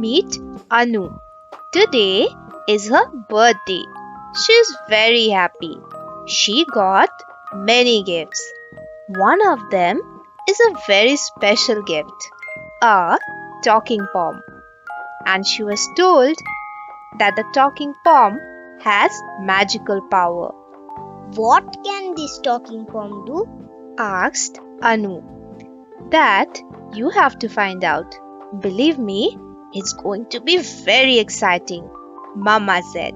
Meet Anu. Today is her birthday. She's very happy. She got many gifts. One of them is a very special gift, a talking pom. And she was told that the talking pom has magical power. What can this talking pom do? Asked Anu. That you have to find out. Believe me, it's going to be very exciting, Mama said.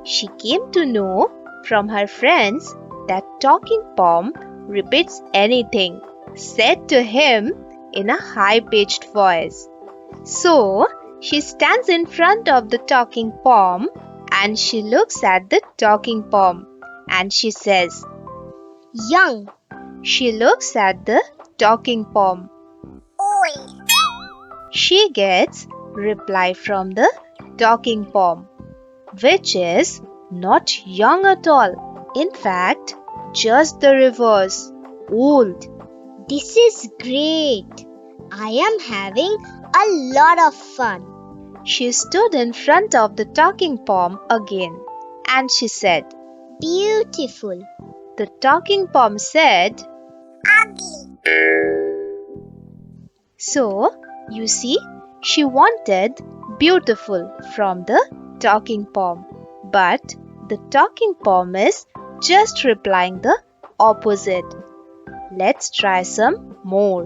She came to know from her friends that talking pom repeats anything said to him in a high-pitched voice. So, she stands in front of the talking pom and she looks at the talking pom and she says, Young. She looks at the talking pom. Oi. She gets reply from the talking pom, which is not young at all. In fact, just the reverse, old. This is great. I am having a lot of fun. She stood in front of the talking pom again and she said, Beautiful. The talking pom said, Ugly. So, you see, she wanted beautiful from the talking pom, but the talking pom is just replying the opposite. Let's try some more,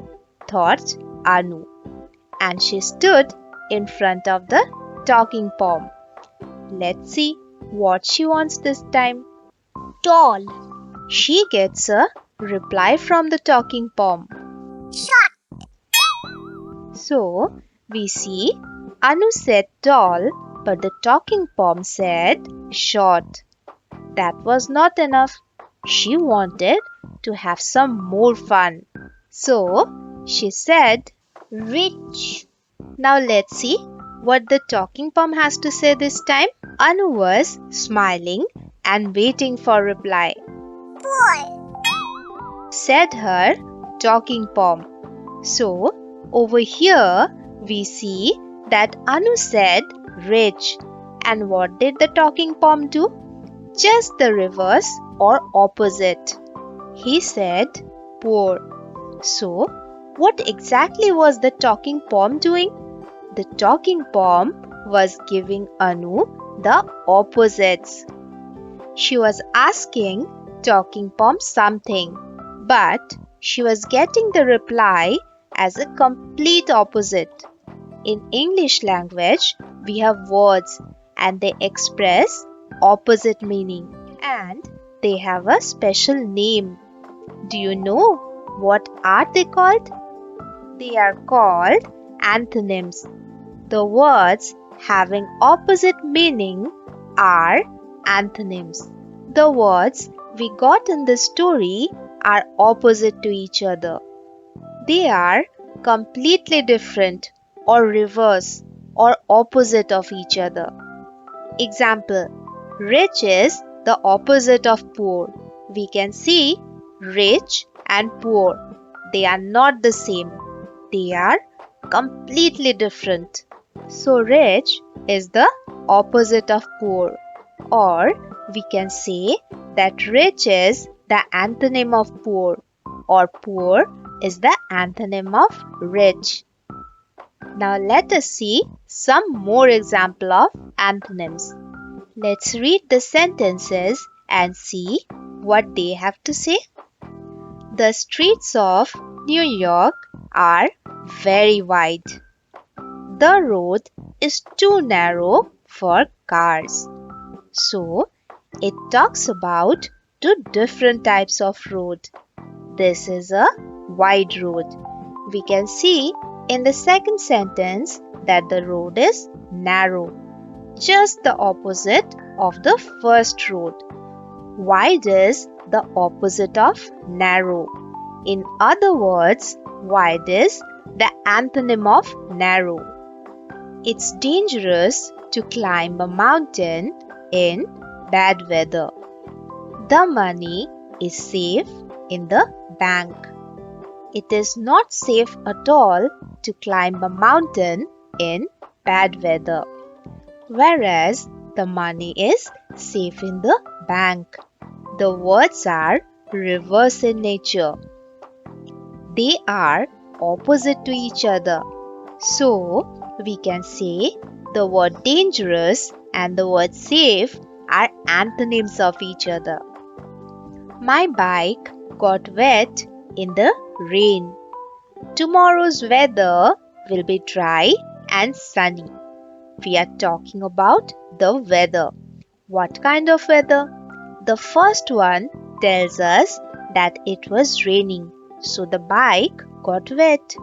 thought Anu. And she stood in front of the talking pom. Let's see what she wants this time. Tall. She gets a reply from the talking pom. Short. So, we see Anu said tall, but the talking pom said short. That was not enough. She wanted to have some more fun. So, she said, Rich. Now let's see what the talking pom has to say this time. Anu was smiling and waiting for reply. Boy. Said her talking pom. So, over here we see that Anu said rich. And what did the talking pom do? Just the reverse or opposite. He said poor. So, what exactly was the talking pom doing? The talking pom was giving Anu the opposites. She was asking talking pom something, but she was getting the reply as a complete opposite. In English language, we have words and they express opposite meaning and they have a special name. Do you know what are they called? They are called antonyms. The words having opposite meaning are antonyms. The words we got in this story are opposite to each other. They are completely different or reverse or opposite of each other. Example, rich is the opposite of poor. We can see rich and poor. They are not the same. They are completely different. So rich is the opposite of poor. Or we can say that rich is the antonym of poor or poor is the antonym of rich. Now let us see some more example of antonyms. Let's read the sentences and see what they have to say. The streets of New York are very wide. The road is too narrow for cars. So, it talks about two different types of road. This is a wide road. We can see in the second sentence that the road is narrow, just the opposite of the first road. Wide is the opposite of narrow. In other words, wide is the antonym of narrow. It's dangerous to climb a mountain in bad weather. The money is safe in the bank. It is not safe at all to climb a mountain in bad weather, whereas the money is safe in the bank. The words are reverse in nature. They are opposite to each other. So, we can say the word dangerous and the word safe are antonyms of each other. My bike got wet in the rain. Tomorrow's weather will be dry and sunny. We are talking about the weather. What kind of weather? The first one tells us that it was raining, so the bike got wet.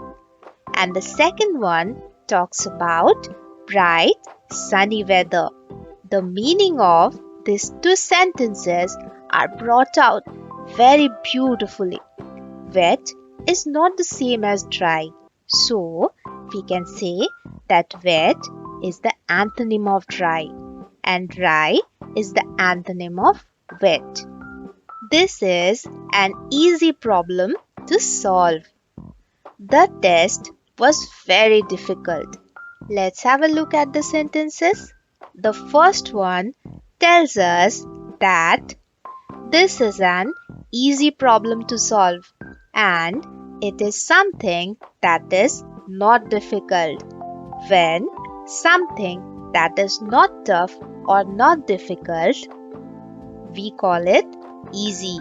And the second one talks about bright, sunny weather. The meaning of these two sentences are brought out very beautifully. Wet is not the same as dry, so we can say that wet is the antonym of dry and dry is the antonym of wet. This is an easy problem to solve. The test was very difficult. Let's have a look at the sentences. The first one tells us that this is an easy problem to solve and it is something that is not difficult. When something that is not tough or not difficult, we call it easy.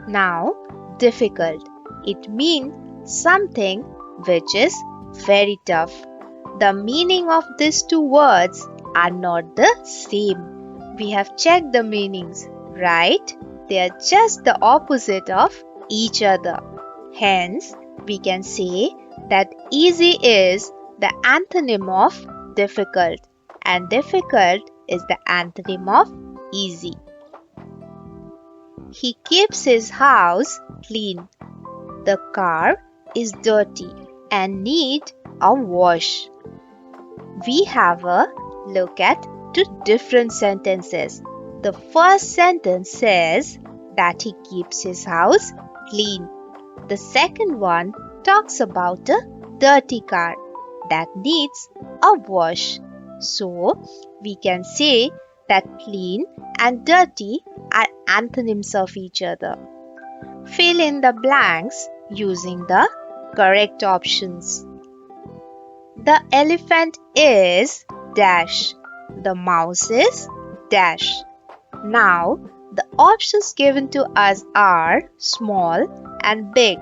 Now, difficult. It means something which is very tough. The meaning of these two words are not the same. We have checked the meanings, right? They are just the opposite of each other. Hence, we can say that easy is the antonym of difficult and difficult is the antonym of easy. He keeps his house clean. The car is dirty and need a wash. We have a look at two different sentences. The first sentence says that he keeps his house clean. The second one talks about a dirty car that needs a wash. So, we can say that clean and dirty are antonyms of each other. Fill in the blanks using the correct options. The elephant is dash. The mouse is dash. Now, the options given to us are small and big.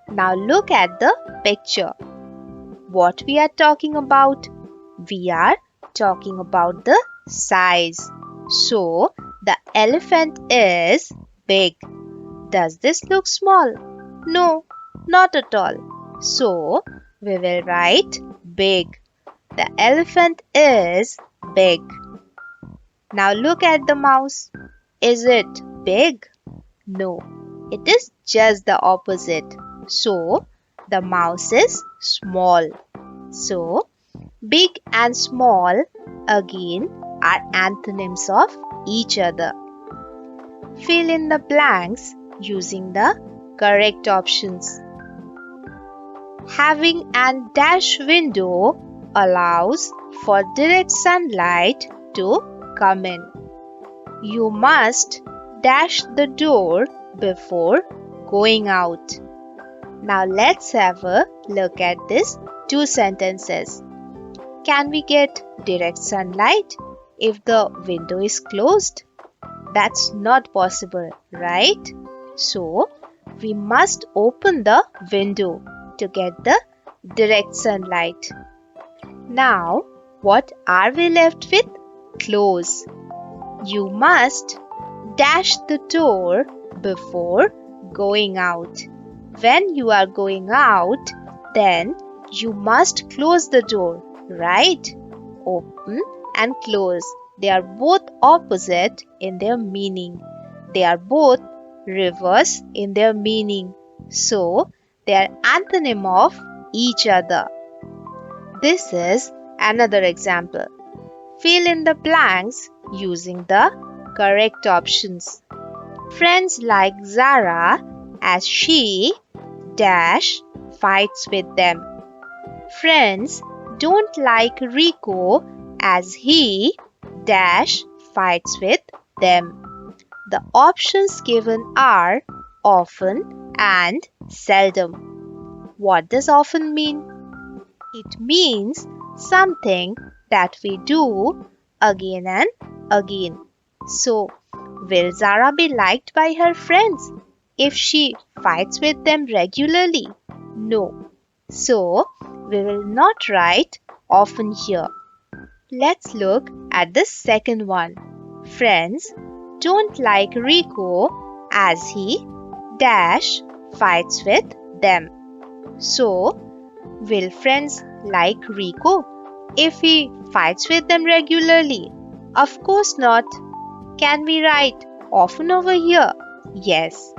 Now look at the picture. What we are talking about? We are talking about the size. So, the elephant is big. Does this look small? No, not at all. So, we will write big. The elephant is big. Now look at the mouse. Is it big? No, it is just the opposite. So, the mouse is small. So, big and small again are antonyms of each other. Fill in the blanks using the correct options. Having an dash window allows for direct sunlight to come in. You must dash the door before going out. Now let's have a look at these two sentences. Can we get direct sunlight if the window is closed? That's not possible, right? So, we must open the window to get the direct sunlight. Now, what are we left with? Close. You must dash the door before going out. When you are going out, then you must close the door, right? Open and close. They are both opposite in their meaning. They are both reverse in their meaning. So, they are antonym of each other. This is another example. Fill in the blanks using the correct options. Friends like Zara as she dash fights with them. Friends don't like Rico as he dash fights with them. The options given are often and seldom. What does often mean? It means something that we do again and again. So, will Zara be liked by her friends if she fights with them regularly? No. So, we will not write often here. Let's look at the second one. Friends don't like Rico as he dash fights with them. So, will friends like Rico if he fights with them regularly? Of course not. Can we write often over here? Yes.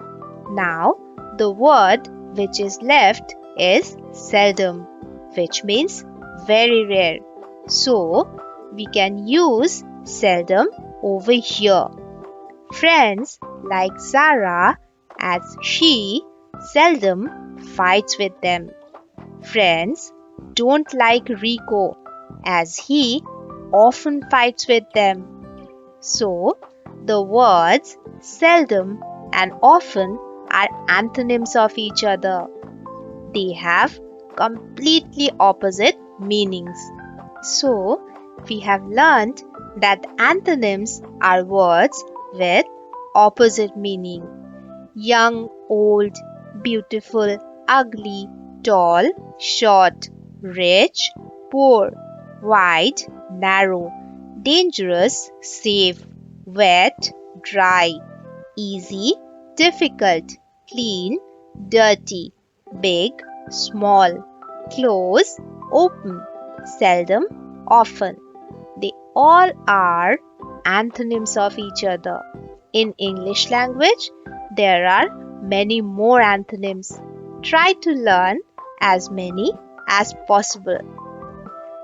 Now, the word which is left is seldom, which means very rare. So, we can use seldom over here. Friends like Zara as she seldom fights with them. Friends don't like Rico as he often fights with them. So, the words seldom and often are antonyms of each other. They have completely opposite meanings. So, we have learned that antonyms are words with opposite meaning. Young, old, beautiful, ugly, tall, short, rich, poor, wide, narrow, dangerous, safe, wet, dry, easy, difficult, clean, dirty, big, small, close, open, seldom, often. They all are antonyms of each other. In English language, there are many more antonyms. Try to learn as many as possible.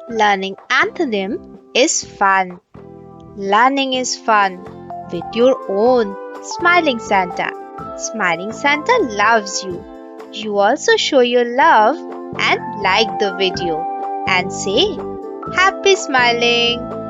Learning antonym is fun. Learning is fun with your own smiling Santa. Smiling Santa loves you. You also show your love and like the video and say, Happy smiling!